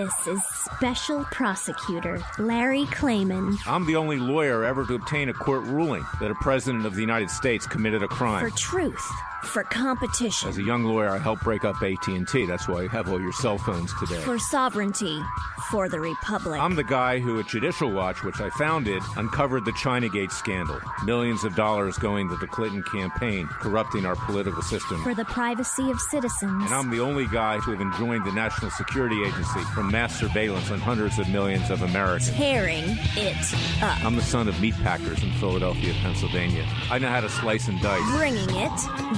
This is Special Prosecutor Larry Klayman. I'm the only lawyer ever to obtain a court ruling that a president of the United States committed a crime. For truth. For competition. As a young lawyer, I helped break up AT&T. That's why you have all your cell phones today. For sovereignty. For the Republic. I'm the guy who, at Judicial Watch, which I founded, uncovered the Chinagate scandal. Millions of dollars going to the Clinton campaign, corrupting our political system. For the privacy of citizens. And I'm the only guy to have enjoined the National Security Agency from mass surveillance on hundreds of millions of Americans. Tearing it up. I'm the son of meat packers in Philadelphia, Pennsylvania. I know how to slice and dice. Bringing it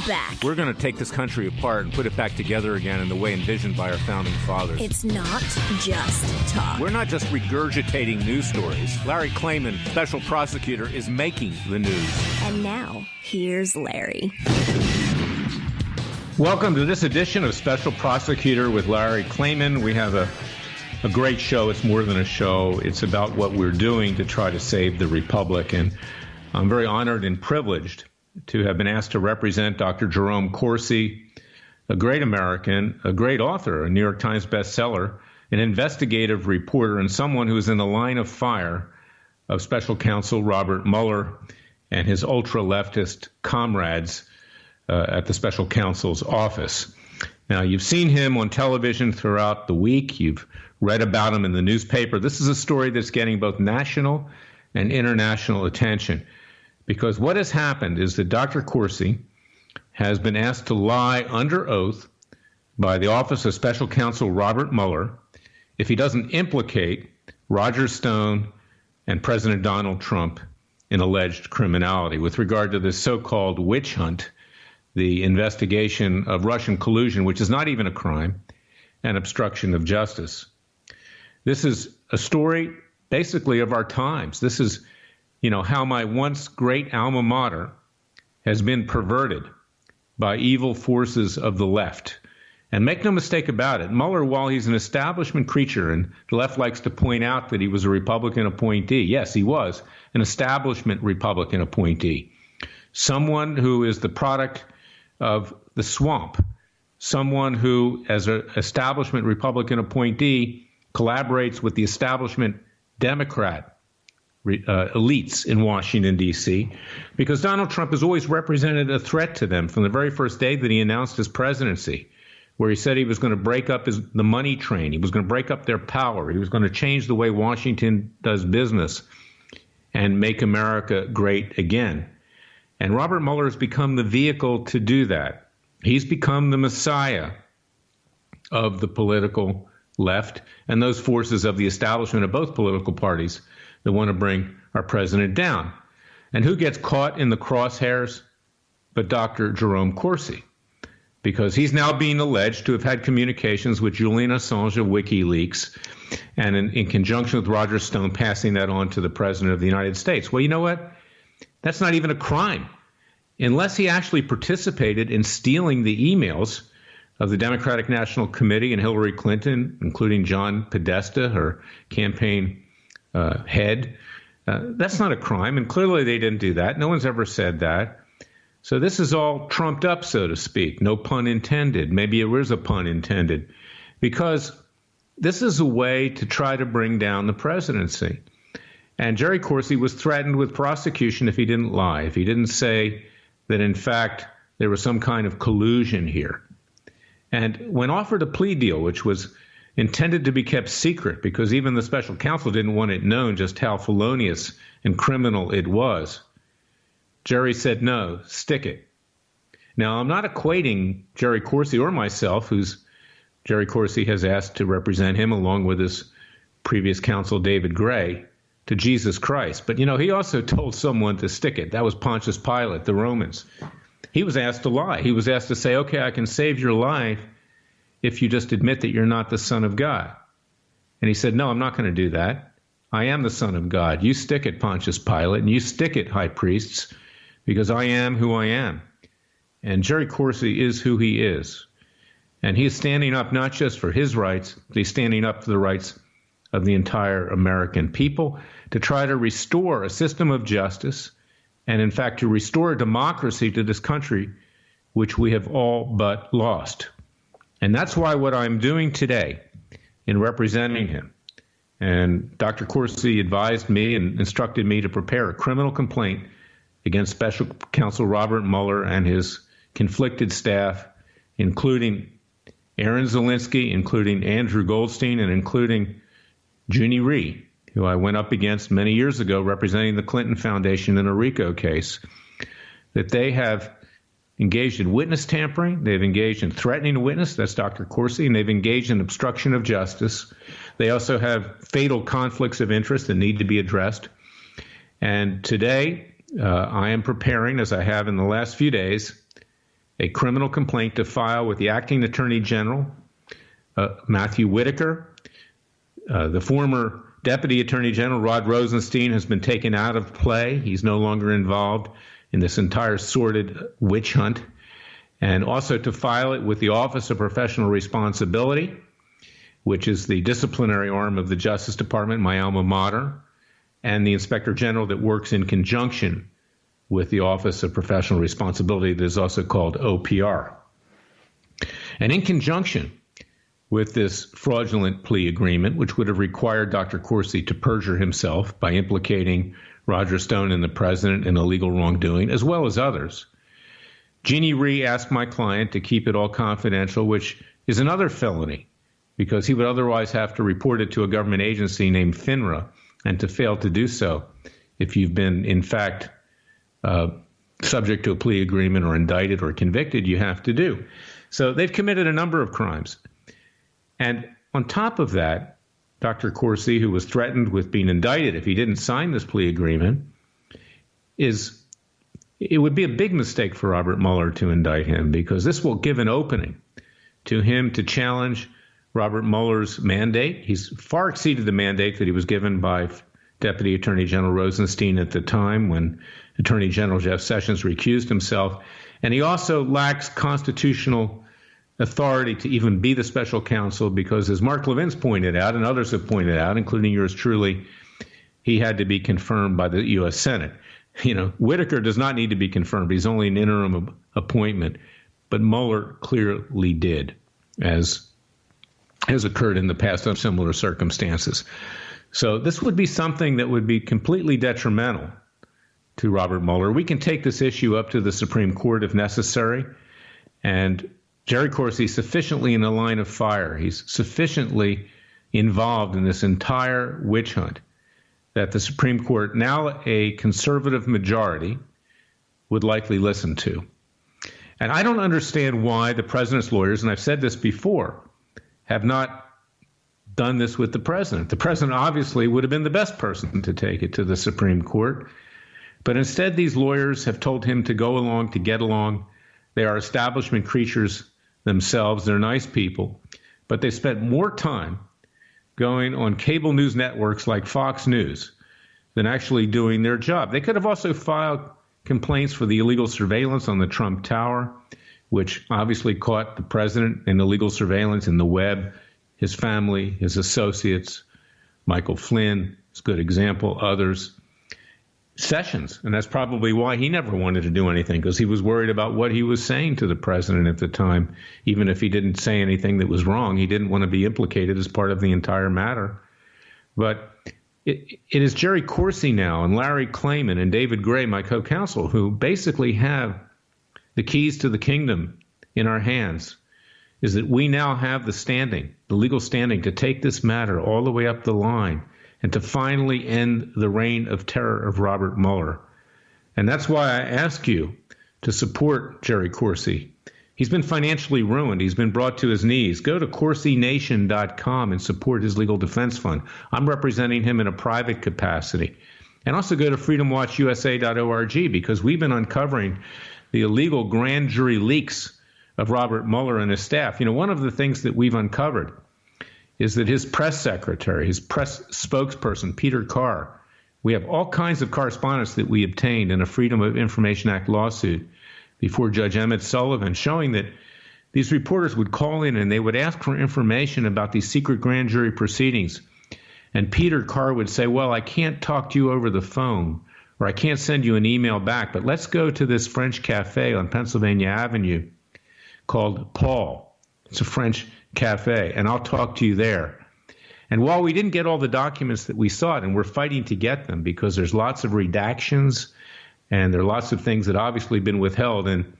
back. We're going to take this country apart and put it back together again in the way envisioned by our founding fathers. It's not just talk. We're not just regurgitating news stories. Larry Klayman, special prosecutor, is making the news. And now, here's Larry. Welcome to this edition of Special Prosecutor with Larry Klayman. We have a great show. It's more than a show. It's about what we're doing to try to save the Republic. And I'm very honored and privileged to have been asked to represent Dr. Jerome Corsi, a great American, a great author, a New York Times bestseller, an investigative reporter, and someone who is in the line of fire of Special Counsel Robert Mueller and his ultra-leftist comrades at the Special Counsel's office. Now, you've seen him on television throughout the week. You've read about him in the newspaper. This is a story that's getting both national and international attention. Because what has happened is that Dr. Corsi has been asked to lie under oath by the Office of Special Counsel Robert Mueller if he doesn't implicate Roger Stone and President Donald Trump in alleged criminality with regard to this so-called witch hunt, the investigation of Russian collusion, which is not even a crime, and obstruction of justice. This is a story basically of our times. This is how my once great alma mater has been perverted by evil forces of the left. And make no mistake about it, Mueller, while he's an establishment creature, and the left likes to point out that he was a Republican appointee. Yes, he was an establishment Republican appointee. Someone who is the product of the swamp. Someone who, as an establishment Republican appointee, collaborates with the establishment Democrat elites in Washington, D.C., because Donald Trump has always represented a threat to them from the very first day that he announced his presidency, where he said he was going to break up the money train. He was going to break up their power. He was going to change the way Washington does business and make America great again. And Robert Mueller has become the vehicle to do that. He's become the messiah of the political left and those forces of the establishment of both political parties that want to bring our president down. And who gets caught in the crosshairs but Dr. Jerome Corsi? Because he's now being alleged to have had communications with Julian Assange of WikiLeaks, and in conjunction with Roger Stone, passing that on to the president of the United States. Well, you know what? That's not even a crime. Unless he actually participated in stealing the emails of the Democratic National Committee and Hillary Clinton, including John Podesta, her campaign head. That's not a crime, and clearly they didn't do that. No one's ever said that. So this is all trumped up, so to speak. No pun intended. Maybe there is a pun intended, because this is a way to try to bring down the presidency. And Jerry Corsi was threatened with prosecution if he didn't lie, if he didn't say that, in fact, there was some kind of collusion here. And when offered a plea deal, which was intended to be kept secret because even the special counsel didn't want it known just how felonious and criminal it was, Jerry said, no, stick it. Now, I'm not equating Jerry Corsi or myself, who's Jerry Corsi has asked to represent him along with his previous counsel, David Gray, to Jesus Christ. But, he also told someone to stick it. That was Pontius Pilate, the Romans. He was asked to lie. He was asked to say, okay, I can save your life if you just admit that you're not the Son of God. And he said, no, I'm not going to do that. I am the Son of God. You stick it, Pontius Pilate, and you stick it, high priests, because I am who I am. And Jerry Corsi is who he is. And he is standing up not just for his rights, but he's standing up for the rights of the entire American people to try to restore a system of justice and, in fact, to restore democracy to this country, which we have all but lost. And that's why what I'm doing today, in representing him. And Dr. Corsi advised me and instructed me to prepare a criminal complaint against Special Counsel Robert Mueller and his conflicted staff, including Aaron Zelinsky, including Andrew Goldstein, and including Junie Rhee, who I went up against many years ago representing the Clinton Foundation in a RICO case, that they have engaged in witness tampering, they've engaged in threatening a witness, that's Dr. Corsi, and they've engaged in obstruction of justice. They also have fatal conflicts of interest that need to be addressed. And today, I am preparing, as I have in the last few days, a criminal complaint to file with the Acting Attorney General, Matthew Whitaker. The former Deputy Attorney General, Rod Rosenstein, has been taken out of play. He's no longer involved in this entire sordid witch hunt. And also to file it with the Office of Professional Responsibility, which is the disciplinary arm of the Justice Department, my alma mater, and the Inspector General that works in conjunction with the Office of Professional Responsibility, that is also called OPR. And in conjunction with this fraudulent plea agreement, which would have required Dr. Corsi to perjure himself by implicating Roger Stone and the president in illegal wrongdoing, as well as others, Junie Rhee asked my client to keep it all confidential, which is another felony, because he would otherwise have to report it to a government agency named FINRA, and to fail to do so if you've been, in fact, subject to a plea agreement or indicted or convicted, you have to do. So they've committed a number of crimes. And on top of that, Dr. Corsi, who was threatened with being indicted if he didn't sign this plea agreement, it would be a big mistake for Robert Mueller to indict him, because this will give an opening to him to challenge Robert Mueller's mandate. He's far exceeded the mandate that he was given by Deputy Attorney General Rosenstein at the time when Attorney General Jeff Sessions recused himself. And he also lacks constitutional authority to even be the special counsel because, as Mark Levin's pointed out and others have pointed out, including yours truly, he had to be confirmed by the U.S. Senate. You know, Whitaker does not need to be confirmed. He's only an interim appointment. But Mueller clearly did, as has occurred in the past under similar circumstances. So this would be something that would be completely detrimental to Robert Mueller. We can take this issue up to the Supreme Court if necessary. And Jerry Corsi is sufficiently in the line of fire. He's sufficiently involved in this entire witch hunt that the Supreme Court, now a conservative majority, would likely listen to. And I don't understand why the president's lawyers, and I've said this before, have not done this with the president. The president obviously would have been the best person to take it to the Supreme Court. But instead, these lawyers have told him to go along, to get along. They are establishment creatures themselves. They're nice people. But they spent more time going on cable news networks like Fox News than actually doing their job. They could have also filed complaints for the illegal surveillance on the Trump Tower, which obviously caught the president in illegal surveillance in the web, his family, his associates, Michael Flynn is a good example, others. Sessions, and that's probably why he never wanted to do anything, because he was worried about what he was saying to the president at the time. Even if he didn't say anything that was wrong, he didn't want to be implicated as part of the entire matter. But it is Jerry Corsi now and Larry Klayman and David Gray, my co-counsel, who basically have the keys to the kingdom in our hands, is that we now have the standing, the legal standing, to take this matter all the way up the line and to finally end the reign of terror of Robert Mueller. And that's why I ask you to support Jerry Corsi. He's been financially ruined. He's been brought to his knees. Go to CorsiNation.com and support his legal defense fund. I'm representing him in a private capacity. And also go to freedomwatchusa.org, because we've been uncovering the illegal grand jury leaks of Robert Mueller and his staff. You know, one of the things that we've uncovered is that his press secretary, his press spokesperson, Peter Carr, we have all kinds of correspondence that we obtained in a Freedom of Information Act lawsuit before Judge Emmett Sullivan, showing that these reporters would call in and they would ask for information about these secret grand jury proceedings. And Peter Carr would say, well, I can't talk to you over the phone, or I can't send you an email back, but let's go to this French cafe on Pennsylvania Avenue called Paul. It's a French cafe, and I'll talk to you there. And while we didn't get all the documents that we sought, and we're fighting to get them because there's lots of redactions and there are lots of things that obviously been withheld. And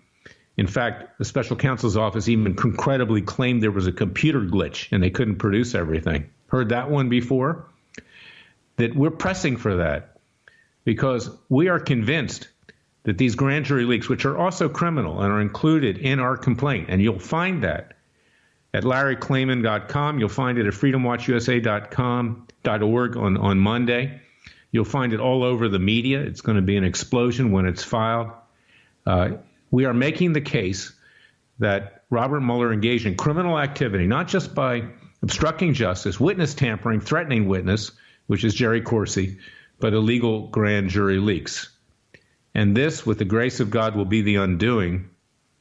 in fact, the special counsel's office even incredibly claimed there was a computer glitch and they couldn't produce everything. Heard that one before? That we're pressing for that because we are convinced that these grand jury leaks, which are also criminal and are included in our complaint, and you'll find that at LarryKlayman.com. You'll find it at freedomwatchusa.org on Monday. You'll find it all over the media. It's going to be an explosion when it's filed. We are making the case that Robert Mueller engaged in criminal activity, not just by obstructing justice, witness tampering, threatening witness, which is Jerry Corsi, but illegal grand jury leaks. And this, with the grace of God, will be the undoing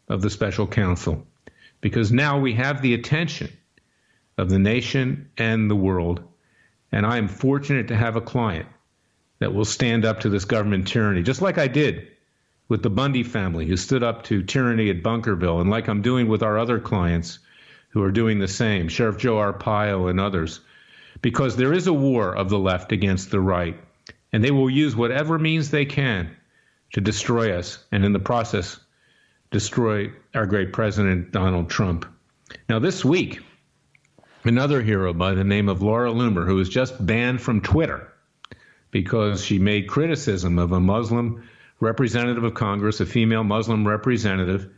of the special counsel, because now we have the attention of the nation and the world. And I am fortunate to have a client that will stand up to this government tyranny, just like I did with the Bundy family, who stood up to tyranny at Bunkerville, and like I'm doing with our other clients who are doing the same, Sheriff Joe Arpaio and others, because there is a war of the left against the right, and they will use whatever means they can to destroy us, and in the process, destroy our great President, Donald Trump. Now, this week, another hero by the name of Laura Loomer, who was just banned from Twitter because she made criticism of a Muslim representative of Congress, a female Muslim representative,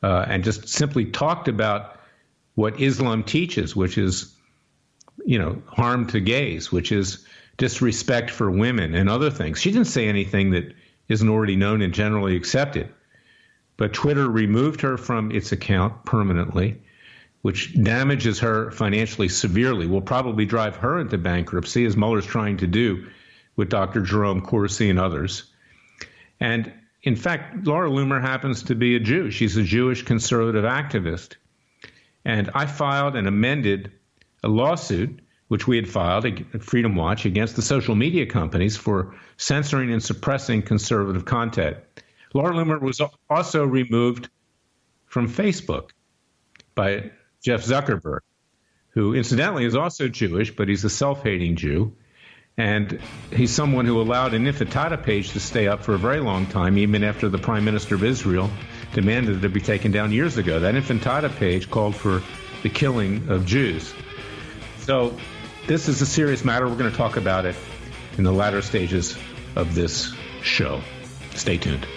and just simply talked about what Islam teaches, which is, harm to gays, which is disrespect for women and other things. She didn't say anything that isn't already known and generally accepted. But Twitter removed her from its account permanently, which damages her financially severely, will probably drive her into bankruptcy, as Mueller's trying to do with Dr. Jerome Corsi and others. And in fact, Laura Loomer happens to be a Jew. She's a Jewish conservative activist. And I filed and amended a lawsuit, which we had filed at Freedom Watch, against the social media companies for censoring and suppressing conservative content. Laura Loomer was also removed from Facebook by Jeff Zuckerberg, who incidentally is also Jewish, but he's a self-hating Jew. And he's someone who allowed an intifada page to stay up for a very long time, even after the Prime Minister of Israel demanded it be taken down years ago. That intifada page called for the killing of Jews. So this is a serious matter. We're going to talk about it in the latter stages of this show. Stay tuned.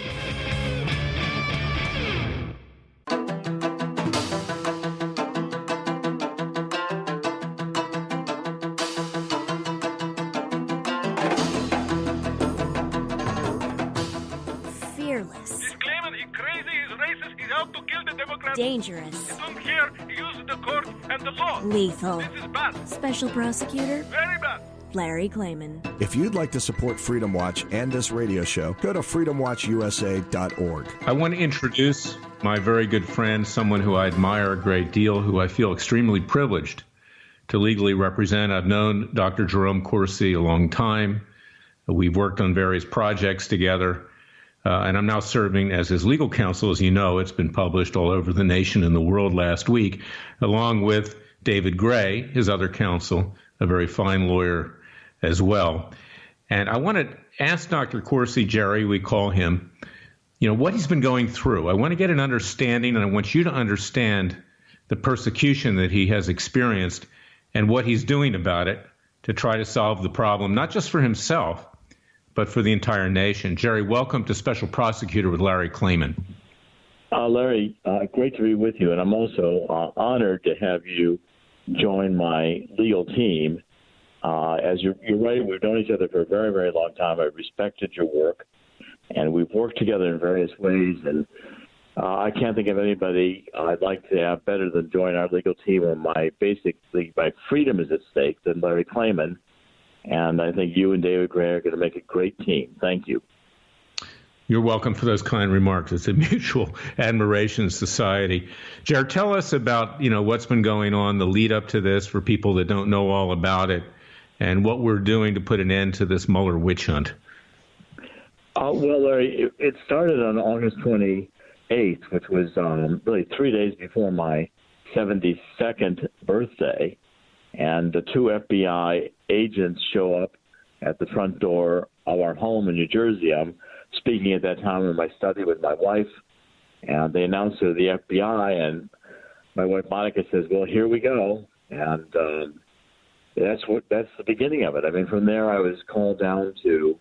Dangerous. You don't care. Use the court and the law. Lethal. This is bad. Special prosecutor. Very bad. Larry Klayman. If you'd like to support Freedom Watch and this radio show, go to freedomwatchusa.org. I want to introduce my very good friend, someone who I admire a great deal, who I feel extremely privileged to legally represent. I've known Dr. Jerome Corsi a long time. We've worked on various projects together. And I'm now serving as his legal counsel. As you know, it's been published all over the nation and the world last week, along with David Gray, his other counsel, a very fine lawyer as well. And I want to ask Dr. Corsi, Jerry, we call him, what he's been going through. I want to get an understanding, and I want you to understand the persecution that he has experienced and what he's doing about it to try to solve the problem, not just for himself, but for the entire nation. Jerry, welcome to Special Prosecutor with Larry Klayman. Larry, great to be with you, and I'm also honored to have you join my legal team. As you're right, we've known each other for a very, very long time. I've respected your work, and we've worked together in various ways, and I can't think of anybody I'd like to have better than join our legal team when my freedom is at stake than Larry Klayman. And I think you and David Gray are going to make a great team. Thank you. You're welcome for those kind remarks. It's a mutual admiration society. Jared, tell us about, what's been going on, the lead up to this for people that don't know all about it, and what we're doing to put an end to this Mueller witch hunt. Well, Larry, it started on August 28th, which was really 3 days before my 72nd birthday. and the two FBI agents show up at the front door of our home in New Jersey. I'm speaking at that time in my study with my wife, and they announced to the FBI, and my wife Monica says, "Well, here we go," and that's the beginning of it. I mean, from there, I was called down to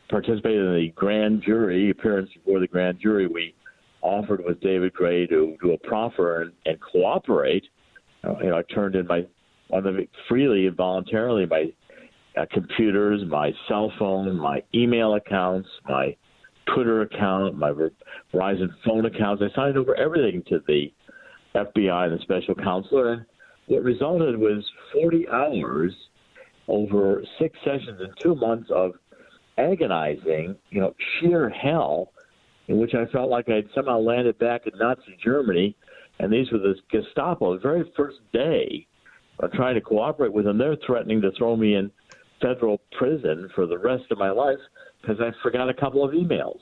participate in the grand jury appearance before the grand jury. We offered with David Gray to do a proffer and cooperate. I turned in freely and voluntarily my computers, my cell phone, my email accounts, my Twitter account, my Verizon phone accounts. I signed over everything to the FBI and the special counselor, and what resulted was 40 hours over 6 sessions in 2 months of agonizing, sheer hell, in which I felt like I'd somehow landed back in Nazi Germany, and these were the Gestapo. The very first day of trying to cooperate with them, they're threatening to throw me in federal prison for the rest of my life because I forgot a couple of emails.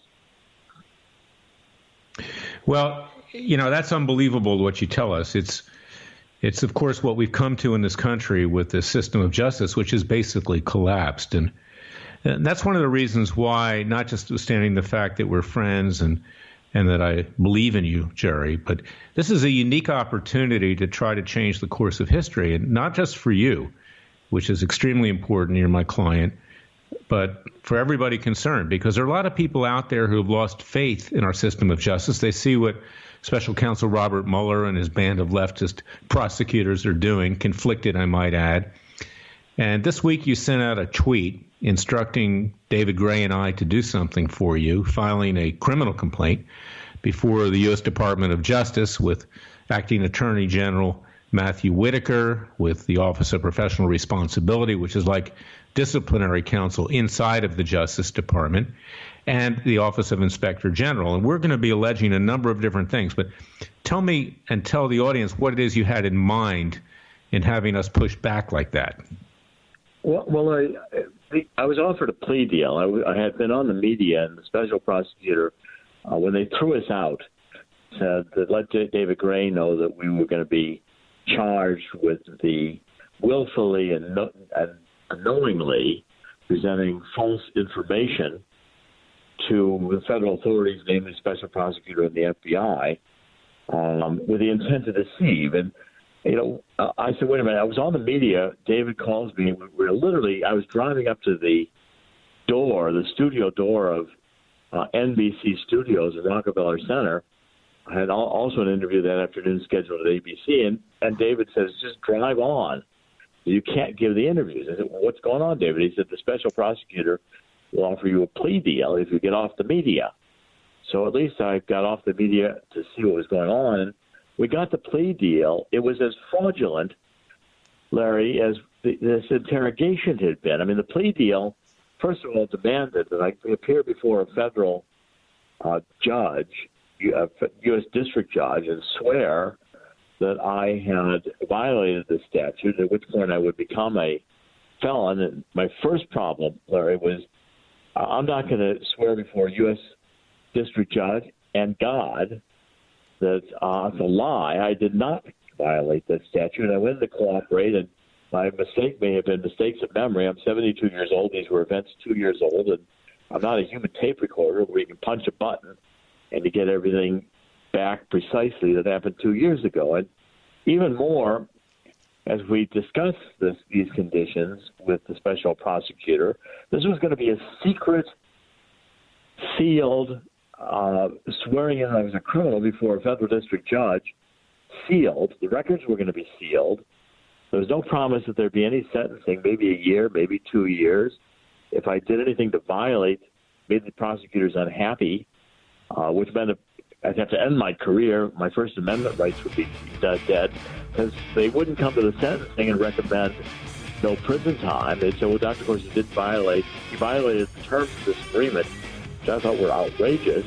Well, that's unbelievable what you tell us. It's of course what we've come to in this country with the system of justice, which has basically collapsed. And that's one of the reasons why, not just withstanding the fact that we're friends and that I believe in you, Jerry, but this is a unique opportunity to try to change the course of history, and not just for you, which is extremely important. You're my client, but for everybody concerned, because there are a lot of people out there who have lost faith in our system of justice. They see what Special Counsel Robert Mueller and his band of leftist prosecutors are doing, conflicted, I might add. And this week you sent out a tweet instructing David Gray and I to do something for you, filing a criminal complaint before the U.S. Department of Justice with Acting Attorney General Matthew Whitaker, with the Office of Professional Responsibility, which is like disciplinary counsel inside of the Justice Department, and the Office of Inspector General. And we're going to be alleging a number of different things. But tell me and tell the audience what it is you had in mind in having us push back like that. Well, I was offered a plea deal. I had been on the media, and the special prosecutor, when they threw us out, said that let David Gray know that we were going to be charged with the willfully and knowingly presenting false information to the federal authorities, namely the special prosecutor and the FBI, with the intent to deceive. And I said, wait a minute. I was on the media. David calls me. I was driving up to the studio door of NBC Studios at Rockefeller Center. I had also an interview that afternoon scheduled at ABC, and David says, just drive on. You can't give the interviews. I said, well, what's going on, David? He said, the special prosecutor will offer you a plea deal if you get off the media. So at least I got off the media to see what was going on, and we got the plea deal. It was as fraudulent, Larry, as this interrogation had been. I mean, the plea deal, first of all, demanded that I appear before a federal judge, a U.S. district judge, and swear that I had violated the statute, at which point I would become a felon. And my first problem, Larry, was I'm not going to swear before a U.S. district judge and God that it's a lie. I did not violate that statute. I went to cooperate, and my mistake may have been mistakes of memory. I'm 72 years old. These were events 2 years old, and I'm not a human tape recorder where you can punch a button and to get everything back precisely that happened 2 years ago. And even more, as we discussed these conditions with the special prosecutor, this was going to be a secret, sealed, swearing in I was a criminal before a federal district judge, sealed. The records were going to be sealed. There was no promise that there'd be any sentencing, maybe a year, maybe 2 years. If I did anything to violate, made the prosecutors unhappy, which meant I'd have to end my career. My First Amendment rights would be dead because they wouldn't come to the sentencing and recommend no prison time. They'd say, well, Dr. Corsi did violate. He violated the terms of this agreement, which I thought were outrageous.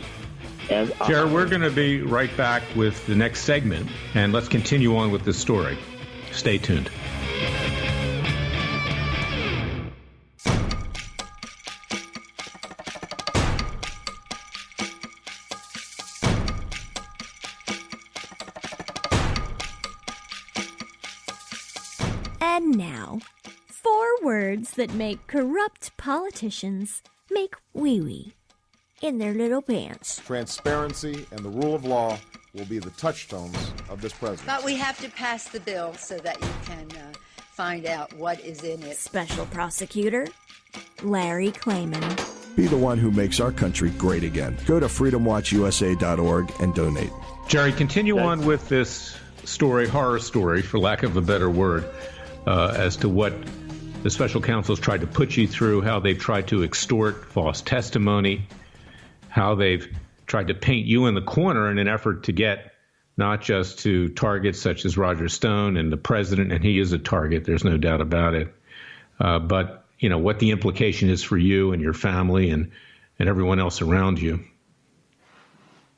And Jared, we're going to be right back with the next segment, and let's continue on with this story. Stay tuned. And now, 4 words that make corrupt politicians make wee-wee in their little pants. Transparency and the rule of law will be the touchstones of this presidency. But we have to pass the bill so that you can find out what is in it. Special Prosecutor Larry Klayman. Be the one who makes our country great again. Go to freedomwatchusa.org and donate. Jerry, continue on with this story, horror story, for lack of a better word, as to what the special counsels tried to put you through, how they've tried to extort false testimony, how they've tried to paint you in the corner in an effort to get not just to targets such as Roger Stone and the president, and he is a target, there's no doubt about it, but what the implication is for you and your family and everyone else around you.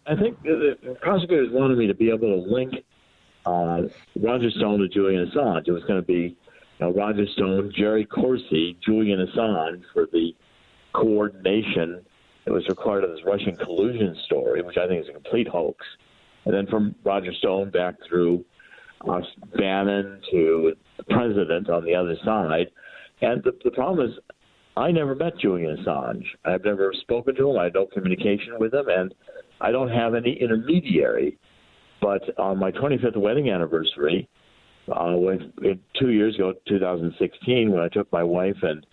I think the prosecutors wanted me to be able to link Roger Stone to Julian Assange. It was going to be Roger Stone, Jerry Corsi, Julian Assange for the coordination that was required of this Russian collusion story, which I think is a complete hoax. And then from Roger Stone back through Bannon to the president on the other side. And the problem is, I never met Julian Assange. I've never spoken to him. I had no communication with him, and I don't have any intermediary. But on my 25th wedding anniversary, 2 years ago, 2016, when I took my wife and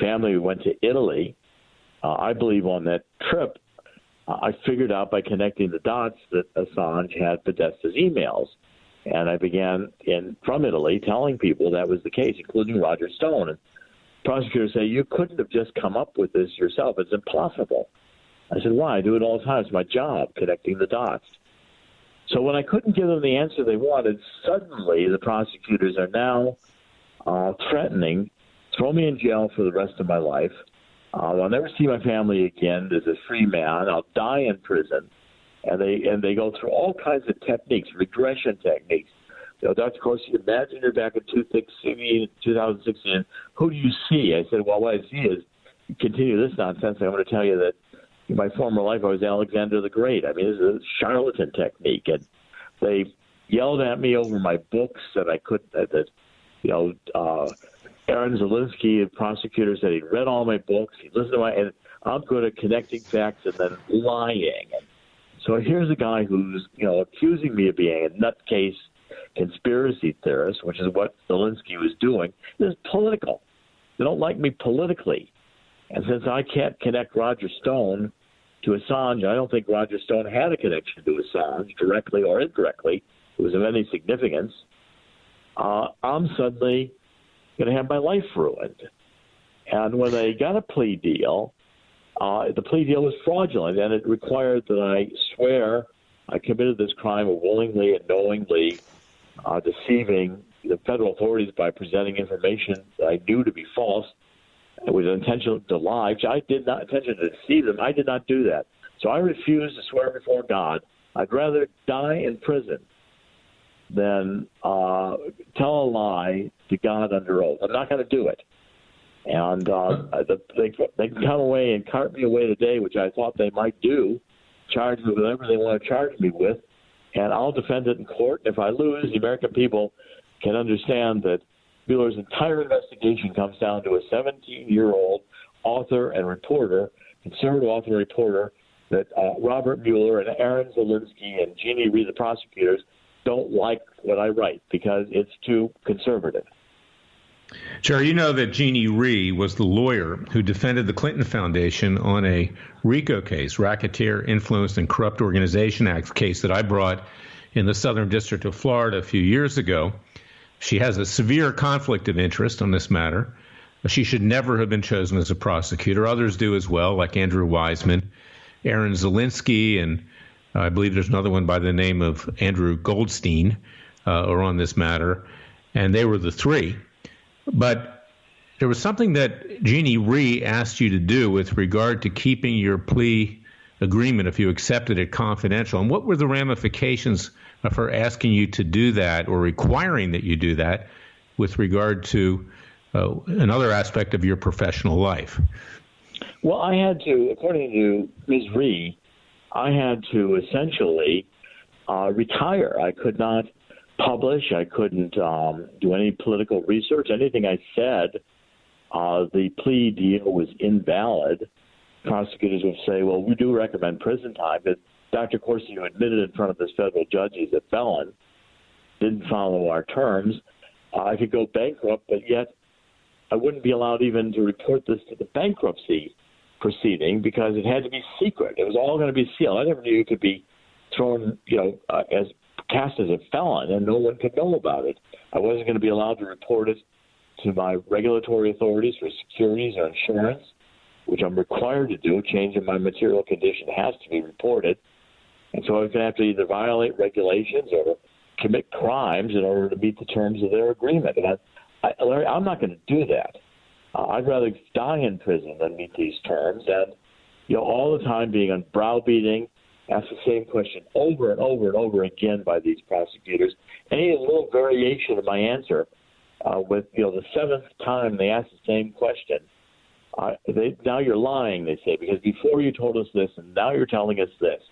family, we went to Italy. I believe on that trip, I figured out by connecting the dots that Assange had Podesta's emails. And I began from Italy telling people that was the case, including Roger Stone. And prosecutors say, you couldn't have just come up with this yourself. It's impossible. I said, why? I do it all the time. It's my job, connecting the dots. So when I couldn't give them the answer they wanted, suddenly the prosecutors are now threatening, throw me in jail for the rest of my life. I'll never see my family again as a free man. I'll die in prison. And they go through all kinds of techniques, regression techniques. Dr. Corsi, imagine you're back in 2016. Who do you see? I said, well, what I see is, continue this nonsense, I'm going to tell you that in my former life I was Alexander the Great. I mean, this is a charlatan technique. And they yelled at me over my books that I couldn't, Aaron Zielinski, the prosecutor, said he'd read all my books. He listened to and I'm good at connecting facts and then lying. And so here's a guy who's, accusing me of being a nutcase conspiracy theorist, which is what Zielinski was doing. This is political. They don't like me politically. And since I can't connect Roger Stone to Assange, I don't think Roger Stone had a connection to Assange, directly or indirectly. It was of any significance. I'm suddenly going to have my life ruined. And when they got a plea deal, the plea deal was fraudulent, and it required that I swear I committed this crime of willingly and knowingly deceiving the federal authorities by presenting information that I knew to be false with an intention to lie, which I did not intention to deceive them. I did not do that. So I refuse to swear before God. I'd rather die in prison than tell a lie to God under oath. I'm not going to do it. And they can come away and cart me away today, which I thought they might do, charge me with whatever they want to charge me with, and I'll defend it in court. If I lose, the American people can understand that Mueller's entire investigation comes down to a 17-year-old author and reporter, conservative author and reporter, that Robert Mueller and Aaron Zielinski and Jeannie Rhee, the prosecutors, don't like what I write because it's too conservative. Jerry, you know that Jeannie Rhee was the lawyer who defended the Clinton Foundation on a RICO case, Racketeer Influenced and Corrupt Organization Act case that I brought in the Southern District of Florida a few years ago. She has a severe conflict of interest on this matter. She should never have been chosen as a prosecutor. Others do as well, like Andrew Wiseman, Aaron Zielinski, and I believe there's another one by the name of Andrew Goldstein are on this matter, and they were the three. But there was something that Jeannie Rhee asked you to do with regard to keeping your plea agreement if you accepted it confidential. And what were the ramifications of her asking you to do that or requiring that you do that with regard to another aspect of your professional life? Well, I had to, according to Ms. Rhee, I had to essentially retire. I could not publish. I couldn't do any political research. Anything I said, the plea deal was invalid. Prosecutors would say, well, we do recommend prison time, but Dr. Corsi, who admitted in front of this federal judge he's a felon, didn't follow our terms. I could go bankrupt, but yet I wouldn't be allowed even to report this to the bankruptcy proceeding because it had to be secret. It was all going to be sealed. I never knew you could be thrown, as cast as a felon, and no one could know about it. I wasn't going to be allowed to report it to my regulatory authorities for securities or insurance, which I'm required to do. Change in my material condition has to be reported. And so I was going to have to either violate regulations or commit crimes in order to meet the terms of their agreement. And Larry, I'm not going to do that. I'd rather die in prison than meet these terms. And, all the time being on browbeating, ask the same question over and over and over again by these prosecutors. Any little variation of my answer with, the seventh time they ask the same question, now you're lying, they say, because before you told us this and now you're telling us this.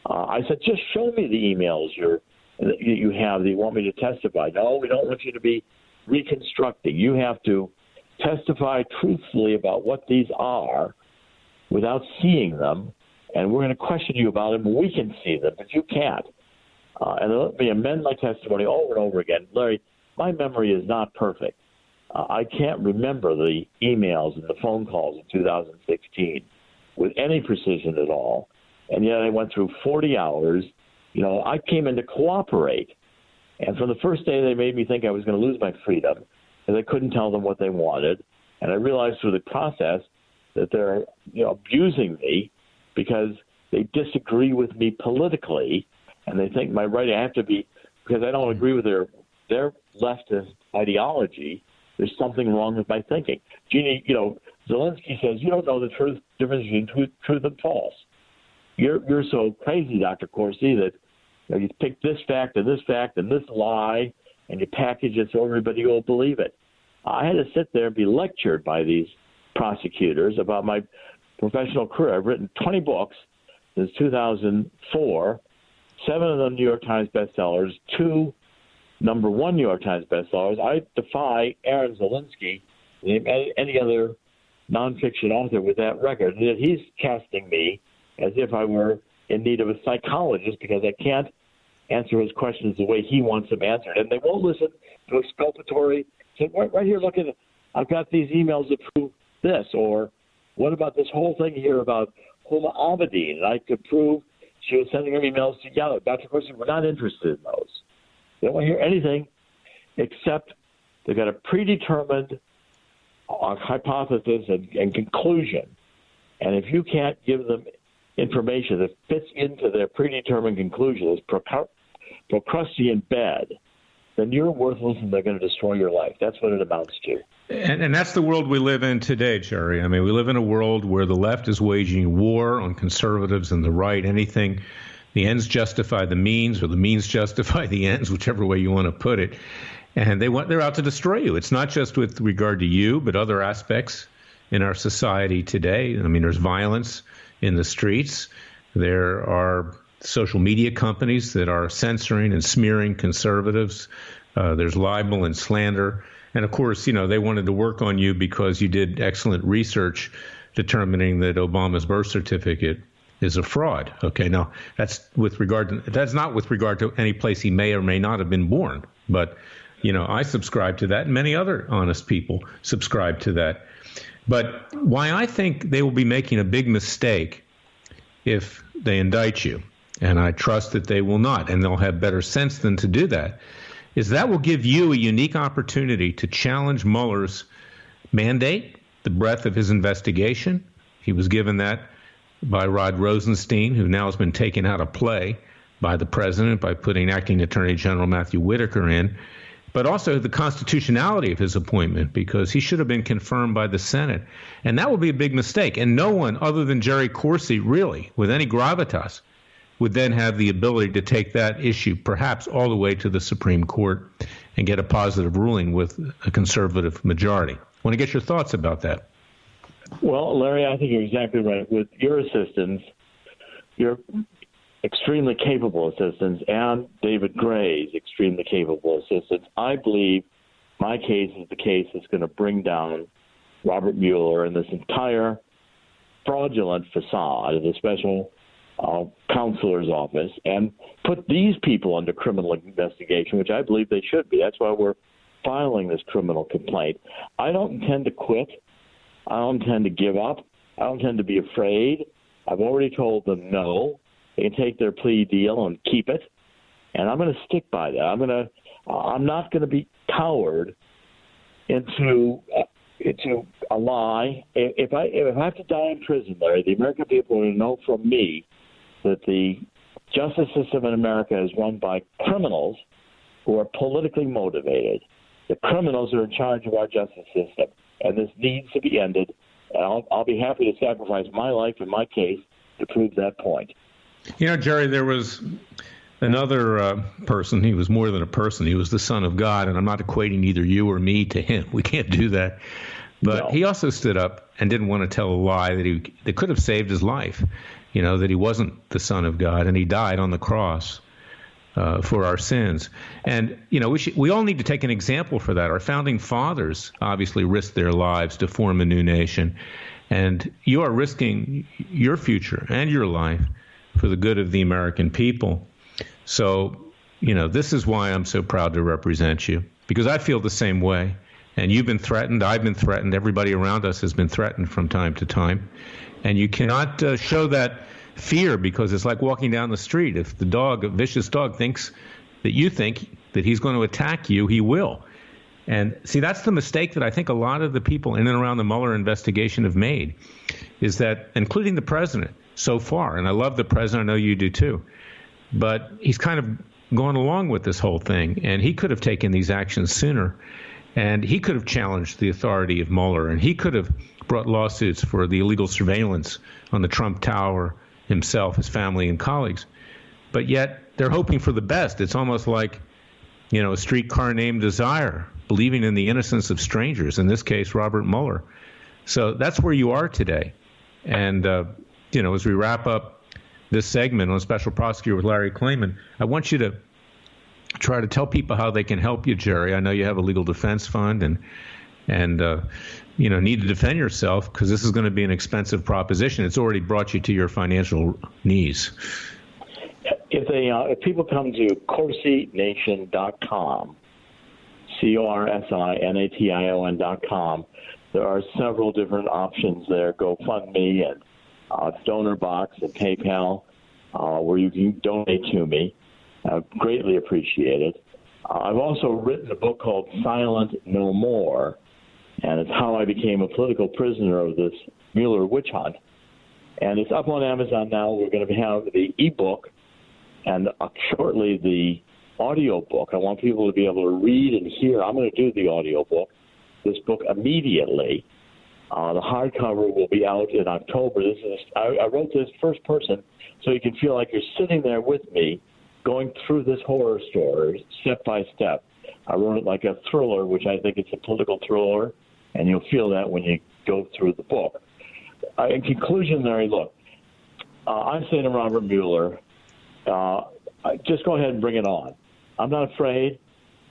I said, just show me the emails you have that you want me to testify. No, we don't want you to be reconstructing. You have to testify truthfully about what these are without seeing them, and we're going to question you about them. We can see them, but you can't. And they let me amend my testimony over and over again. Larry, my memory is not perfect. I can't remember the emails and the phone calls in 2016 with any precision at all. And yet I went through 40 hours. I came in to cooperate. And from the first day, they made me think I was going to lose my freedom because I couldn't tell them what they wanted. And I realized through the process that they're abusing me because they disagree with me politically, and they think my right I have to be because I don't agree with their leftist ideology. There's something wrong with my thinking. Jeannie, Zelensky says you don't know the difference between truth and false. You're so crazy, Dr. Corsi, that you pick this fact and this lie, and you package it so everybody will believe it. I had to sit there and be lectured by these prosecutors about my professional career. I've written 20 books since 2004, 7 of them New York Times bestsellers, 2 number 1 New York Times bestsellers. I defy Aaron Zelensky, any other nonfiction author with that record, that he's casting me as if I were in need of a psychologist because I can't answer his questions the way he wants them answered. And they won't listen to exculpatory. Say, right here, look at it. I've got these emails that prove this. Or what about this whole thing here about Huma Abedin? And I could prove she was sending her emails together. Dr. Corsi, we're not interested in those. They don't want to hear anything except they've got a predetermined hypothesis and conclusion. And if you can't give them information that fits into their predetermined conclusion, is Procrustean bad, then you're worthless and they're going to destroy your life. That's what it amounts to. And that's the world we live in today, Jerry. I mean, we live in a world where the left is waging war on conservatives and the right. Anything, the ends justify the means, or the means justify the ends, whichever way you want to put it. And they're out to destroy you. It's not just with regard to you, but other aspects in our society today. I mean, there's violence in the streets. There are social media companies that are censoring and smearing conservatives. There's libel and slander. And, of course, they wanted to work on you because you did excellent research determining that Obama's birth certificate is a fraud. Okay, now that's not with regard to any place he may or may not have been born. But, I subscribe to that, and many other honest people subscribe to that. But why I think they will be making a big mistake if they indict you, and I trust that they will not, and they'll have better sense than to do that, is that will give you a unique opportunity to challenge Mueller's mandate, the breadth of his investigation. He was given that by Rod Rosenstein, who now has been taken out of play by the president by putting Acting Attorney General Matthew Whitaker in, but also the constitutionality of his appointment, because he should have been confirmed by the Senate. And that will be a big mistake. And no one other than Jerry Corsi, really, with any gravitas, would then have the ability to take that issue perhaps all the way to the Supreme Court and get a positive ruling with a conservative majority. I want to get your thoughts about that. Well, Larry, I think you're exactly right. With your assistance, you're extremely capable assistants and David Gray's extremely capable assistants, I believe my case is the case that's going to bring down Robert Mueller and this entire fraudulent facade of the special counselor's office and put these people under criminal investigation, which I believe they should be. That's why we're filing this criminal complaint. I don't intend to quit. I don't intend to give up. I don't intend to be afraid. I've already told them no. They can take their plea deal and keep it, and I'm going to stick by that. I'm not going to be cowered into a lie. If I have to die in prison, Larry, the American people will know from me that the justice system in America is run by criminals who are politically motivated. The criminals are in charge of our justice system, and this needs to be ended. And I'll be happy to sacrifice my life and my case to prove that point. You know, Jerry, there was another person. He was more than a person. He was the Son of God, and I'm not equating either you or me to him. We can't do that. But no. He also stood up and didn't want to tell a lie that could have saved his life, you know, that he wasn't the Son of God, and he died on the cross for our sins. And, you know, we all need to take an example for that. Our founding fathers obviously risked their lives to form a new nation, and you are risking your future and your life for the good of the American people. So, you know, this is why I'm so proud to represent you, because I feel the same way. And you've been threatened. I've been threatened. Everybody around us has been threatened from time to time. And you cannot show that fear, because it's like walking down the street. If a vicious dog, thinks that you think that he's going to attack you, he will. And see, that's the mistake that I think a lot of the people in and around the Mueller investigation have made, is that, including the president so far, and I love the president, I know you do too, but he's kind of gone along with this whole thing, and he could have taken these actions sooner, and he could have challenged the authority of Mueller, and he could have brought lawsuits for the illegal surveillance on the Trump Tower, himself, his family, and colleagues. But yet they're hoping for the best. It's almost like, you know, a streetcar named Desire, believing in the innocence of strangers, in this case, Robert Mueller. So that's where you are today. And, you know, as we wrap up this segment on Special Prosecutor with Larry Klayman, I want you to try to tell people how they can help you, Jerry. I know you have a legal defense fund and you know, need to defend yourself, because this is going to be an expensive proposition. It's already brought you to your financial knees. If people come to CorsiNation.com, CorsiNation.com, there are several different options there: GoFundMe and donor box and PayPal, where you can donate to me. Greatly appreciated. I've also written a book called Silent No More, and it's how I became a political prisoner of this Mueller witch hunt. And it's up on Amazon now. We're going to have the ebook and shortly the audio book. I want people to be able to read and hear. I'm going to do the audio book, this book, immediately. The hardcover will be out in October. I wrote this first person, so you can feel like you're sitting there with me, going through this horror story step by step. I wrote it like a thriller, which I think it's a political thriller, and you'll feel that when you go through the book. In conclusion, Larry, look, I'm saying to Robert Mueller, just go ahead and bring it on. I'm not afraid.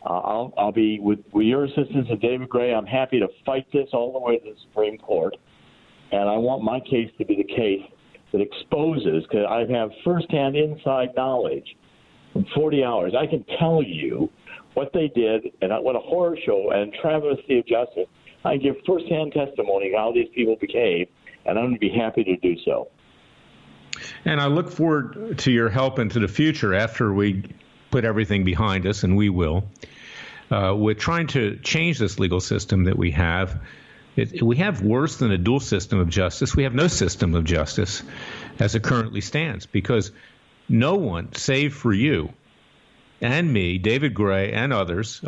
I'll be, with your assistance and David Gray, I'm happy to fight this all the way to the Supreme Court. And I want my case to be the case that exposes, because I have firsthand inside knowledge from 40 hours. I can tell you what they did and what a horror show and travesty of justice. I give firsthand testimony of how these people behave, and I'm going to be happy to do so. And I look forward to your help into the future after we put everything behind us, and we will. We're trying to change this legal system that we have. We have worse than a dual system of justice. We have no system of justice as it currently stands, because no one, save for you and me, David Gray and others,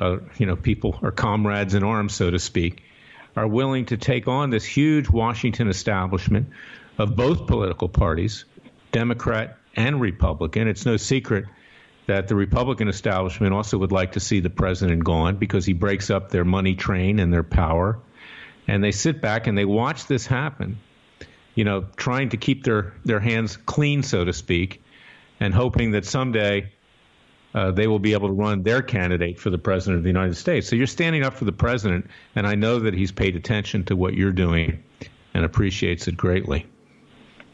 people, our comrades in arms, so to speak, are willing to take on this huge Washington establishment of both political parties, Democrat and Republican. It's no secret that the Republican establishment also would like to see the president gone, because he breaks up their money train and their power. And they sit back and they watch this happen, trying to keep their hands clean, so to speak. and hoping that someday they will be able to run their candidate for the president of the United States. So you're standing up for the president, and I know that he's paid attention to what you're doing and appreciates it greatly.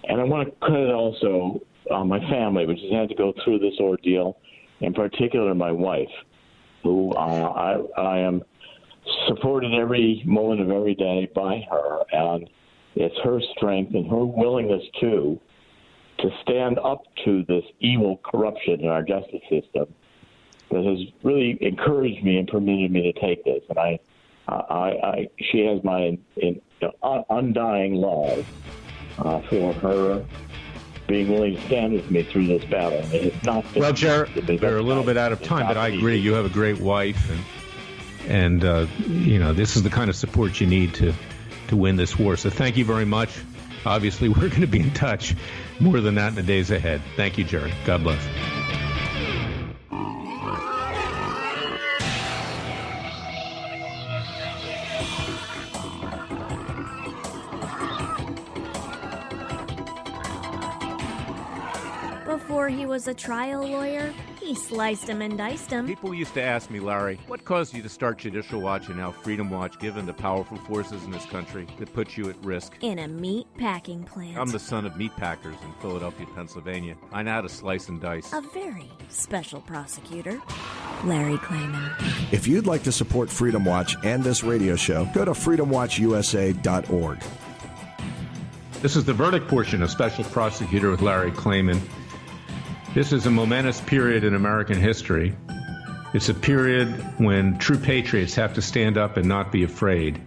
And I want to credit also my family, which has had to go through this ordeal, in particular my wife, who I am supported every moment of every day by her. And it's her strength and her willingness to stand up to this evil corruption in our justice system that has really encouraged me and permitted me to take this. And she has my undying love for her being willing to stand with me through this battle. It has not been, well, Jared, we're a little bit out of time, but I agree. You have a great wife, and this is the kind of support you need to win this war. So thank you very much. Obviously, we're going to be in touch more than that in the days ahead. Thank you, Jerry. God bless. Before he was a trial lawyer, he sliced him and diced him. People used to ask me, Larry, what caused you to start Judicial Watch and now Freedom Watch, given the powerful forces in this country that put you at risk? In a meat packing plant. I'm the son of meat packers in Philadelphia, Pennsylvania. I know how to slice and dice. A very special prosecutor, Larry Klayman. If you'd like to support Freedom Watch and this radio show, go to freedomwatchusa.org. This is the verdict portion of Special Prosecutor with Larry Klayman. This is a momentous period in American history. It's a period when true patriots have to stand up and not be afraid.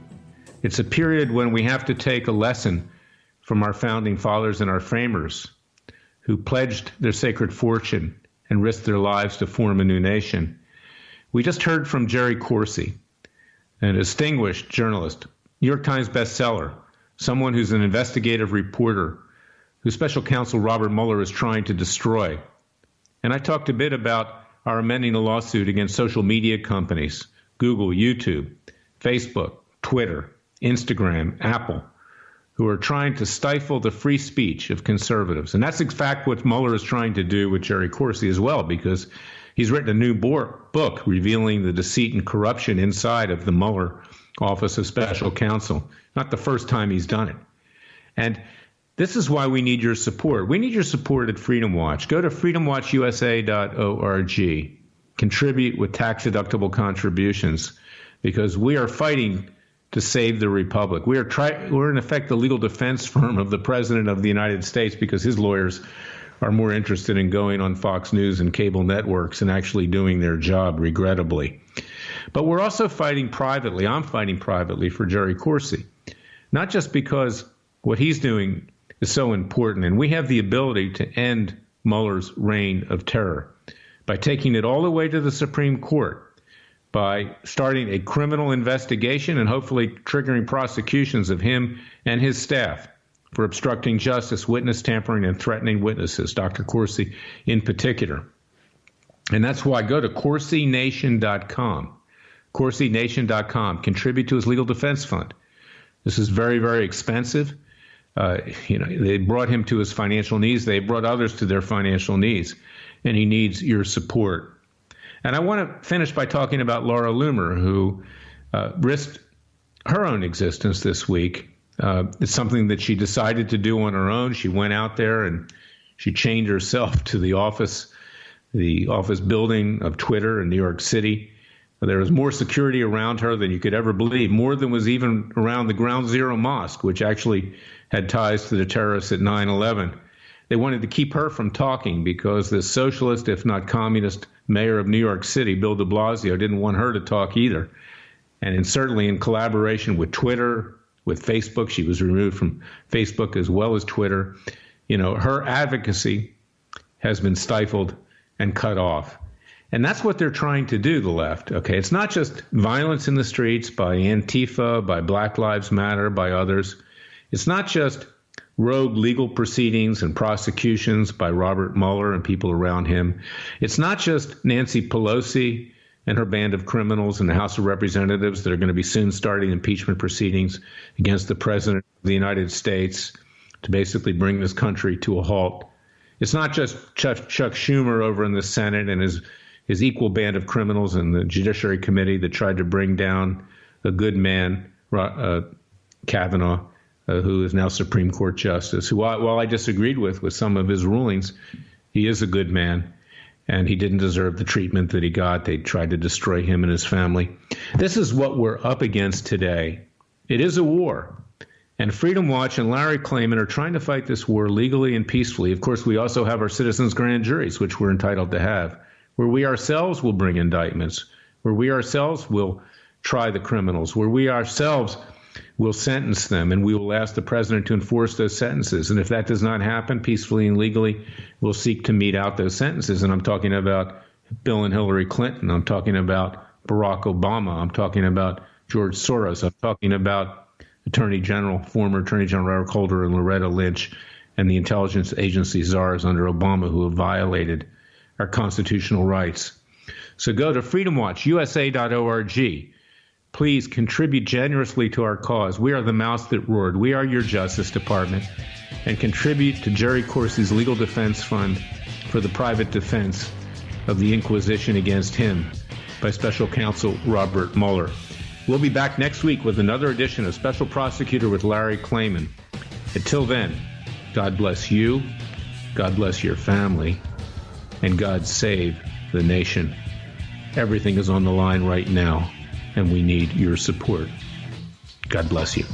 It's a period when we have to take a lesson from our founding fathers and our framers who pledged their sacred fortune and risked their lives to form a new nation. We just heard from Jerome Corsi, a distinguished journalist, New York Times bestseller, someone who's an investigative reporter who Special Counsel Robert Mueller is trying to destroy. And I talked a bit about our amending a lawsuit against social media companies, Google, YouTube, Facebook, Twitter, Instagram, Apple, who are trying to stifle the free speech of conservatives. And that's in fact what Mueller is trying to do with Jerome Corsi as well, because he's written a new book revealing the deceit and corruption inside of the Mueller Office of Special Counsel. Not the first time he's done it. And this is why we need your support. We need your support at Freedom Watch. Go to freedomwatchusa.org. Contribute with tax-deductible contributions, because we are fighting to save the republic. We're in effect the legal defense firm of the President of the United States, because his lawyers are more interested in going on Fox News and cable networks and actually doing their job, regrettably. But we're also fighting privately. I'm fighting privately for Jerome Corsi, not just because what he's doing is so important, and we have the ability to end Mueller's reign of terror by taking it all the way to the Supreme Court, by starting a criminal investigation and hopefully triggering prosecutions of him and his staff for obstructing justice, witness tampering, and threatening witnesses, Dr. Corsi in particular. And that's why go to CorsiNation.com. CorsiNation.com. Contribute to his legal defense fund. This is very, very expensive. They brought him to his financial knees. They brought others to their financial knees, and he needs your support. And I want to finish by talking about Laura Loomer, who risked her own existence this week. It's something that she decided to do on her own. She went out there and she chained herself to the office building of Twitter in New York City. There was more security around her than you could ever believe, more than was even around the Ground Zero Mosque, which actually had ties to the terrorists at 9/11. They wanted to keep her from talking because the socialist, if not communist, mayor of New York City, Bill de Blasio, didn't want her to talk either. And certainly in collaboration with Twitter, with Facebook, she was removed from Facebook as well as Twitter. Her advocacy has been stifled and cut off. And that's what they're trying to do, the left. Okay, it's not just violence in the streets by Antifa, by Black Lives Matter, by others. It's not just rogue legal proceedings and prosecutions by Robert Mueller and people around him. It's not just Nancy Pelosi and her band of criminals in the House of Representatives that are going to be soon starting impeachment proceedings against the President of the United States to basically bring this country to a halt. It's not just Chuck Schumer over in the Senate and his equal band of criminals in the Judiciary Committee that tried to bring down a good man, Kavanaugh, who is now Supreme Court Justice, who, while I disagreed with some of his rulings, he is a good man, and he didn't deserve the treatment that he got. They tried to destroy him and his family. This is what we're up against today. It is a war. And Freedom Watch and Larry Klayman are trying to fight this war legally and peacefully. Of course, we also have our citizens' grand juries, which we're entitled to have, where we ourselves will bring indictments, where we ourselves will try the criminals, where we ourselves will sentence them, and we will ask the president to enforce those sentences. And if that does not happen peacefully and legally, we'll seek to mete out those sentences. And I'm talking about Bill and Hillary Clinton. I'm talking about Barack Obama. I'm talking about George Soros. I'm talking about former Attorney General Eric Holder and Loretta Lynch and the intelligence agency czars under Obama who have violated our constitutional rights. So go to freedomwatchusa.org. Please contribute generously to our cause. We are the mouse that roared. We are your Justice Department. And contribute to Jerry Corsi's Legal Defense Fund for the private defense of the Inquisition against him by Special Counsel Robert Mueller. We'll be back next week with another edition of Special Prosecutor with Larry Klayman. Until then, God bless you, God bless your family, and God save the nation. Everything is on the line right now, and we need your support. God bless you.